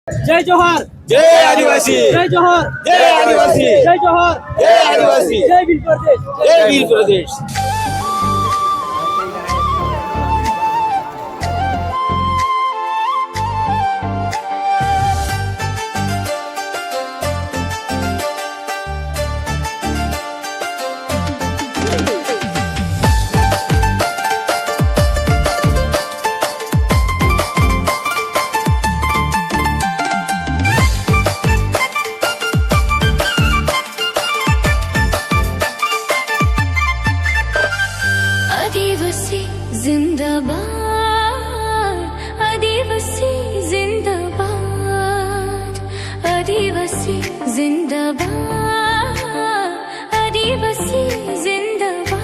जय जोहार, जय आदिवासी, जय जोहार, जय आदिवासी, जय जोहार, जय आदिवासी, जय भील प्रदेश, जय भील प्रदेश। आदिवासी जिंदाबाद, आदिवासी जिंदाबाद, आदिवासी जिंदाबाद, आदिवासी जिंदाबाद।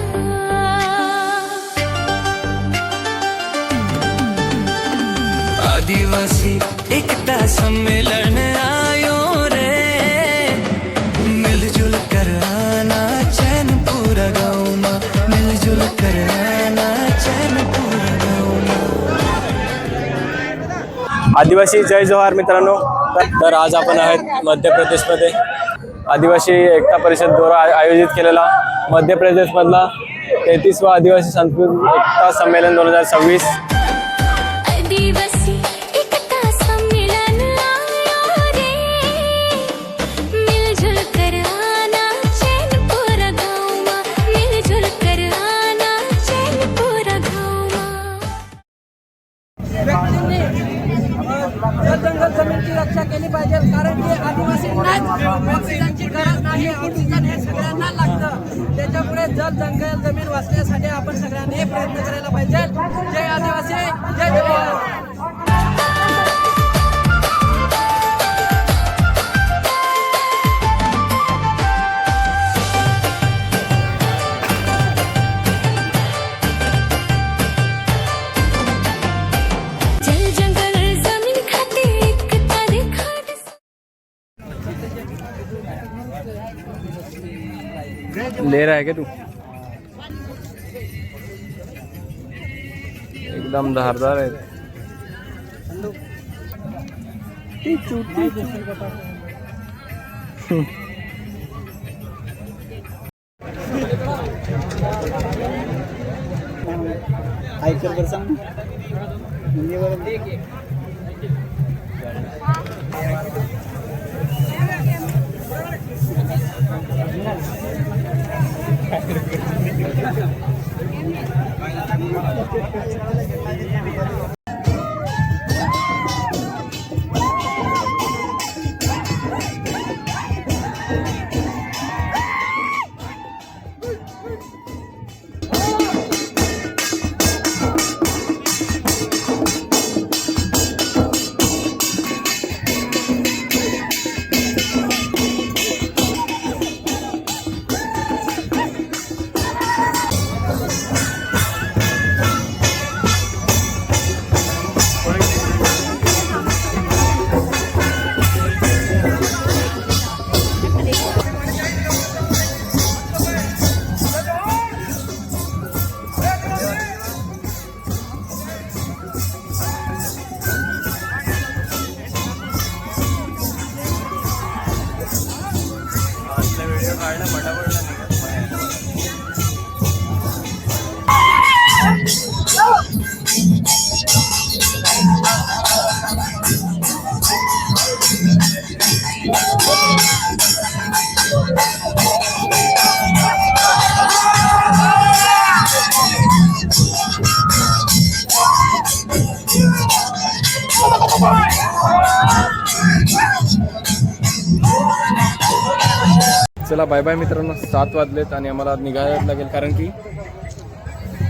आदिवासी एकता सम्मेलन आयो रे, मिलजुल कर आना चैन पूरा गाँव में, मिलजुल कर आना चैन पूरा गाँव में। आदिवासी जय जोहार मित्रांनो। तर आज आपण आहेत मध्य प्रदेशमध्ये आदिवासी एकता परिषद दौरा आयोजित केलेला मध्य प्रदेशमधला 33वा आदिवासी सांस्कृतिक एकता संमेलन 2026। आदिवासी एकता सम्मेलन आयो रे, मिलजुल कर आना चैन पूरा गाँव में, मिलजुल कर आना चैन पूरा गाँव में। जंगल जमीनची रक्षा केली पाहिजे, कारण की आदिवासींनाच ऑक्सिजनची गरज नाही, ऑक्सिजन हे सगळ्यांना लागतं। त्याच्यामुळे जल जंगल जमीन वाचण्यासाठी आपण सगळ्यांनी प्रयत्न करायला पाहिजे। जय आदिवासी, जय जोहार। जल जंगल जमीन खाती एकता दिखात। ले रहा है क्या तू? एकदम धारदार है। चला बाय बाय मित्रांनो, 7 वाजलेत आणि आम्हाला निघायला लागेल, कारण की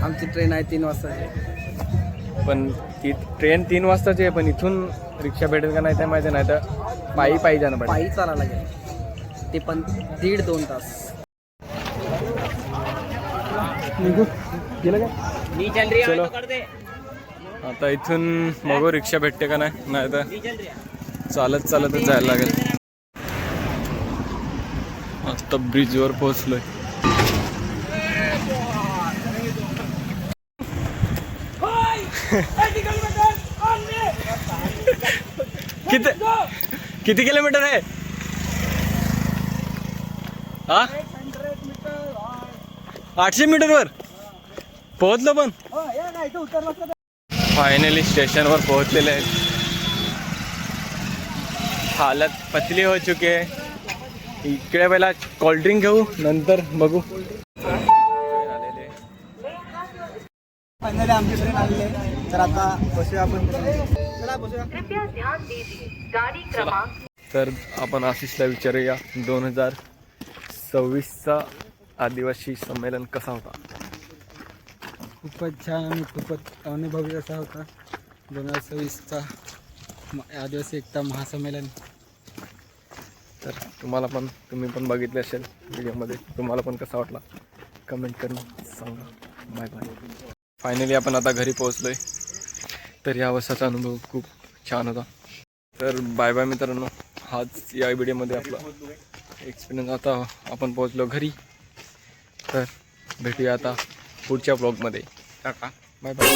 आमची ट्रेन आहे 3 वाजता। पण ती ट्रेन 3 वाजताची आहे, पण इथून रिक्षा भेटेल का नाही ते माहिती नाही, तर पायी जाणं पाहिजे। पायी चालायला लागेल, ते पण 1.5-2 तास। चलो आता इथून बघू रिक्षा भेटते का नाही तर चालतच जायला लागेल। आता ब्रिजवर पोहोचलोय। किती किलोमीटर आहे हा 800 मीटरवर पोहोचलो पण फायनली स्टेशनवर पोहोचलेले आहेत. हालत पतली हो चुकी आहे. इकडे पहिला कोल्ड्रिंक घेऊ नंतर बघू. फायनली आमची ट्रेन आलेली आहे तर आता बसूया आपण. चला बसूया. तर आपण आशिषला विचारूया 2026चा आदिवासी संमेलन कसा होता. खूपच छान आणि खूपच अनुभवी असा होता 2026चा आदिवासी एकता महासंमेलन. तर तुम्ही पण बघितले असेल व्हिडिओमध्ये. तुम्हाला पण कसा वाटला कमेंट करून सांगा. Bye bye. फायनली आपण आता घरी पोहोचलोय. तर या वर्षाचा अनुभव खूप छान होता. तर बाय बाय मित्रांनो. हाच या व्हिडिओमध्ये आपला एक्सपिरियन्स. आता आपण पोहोचलो घरी. तर भेटूया आता पुढच्या ब्लॉगमध्ये. Tata bye bye.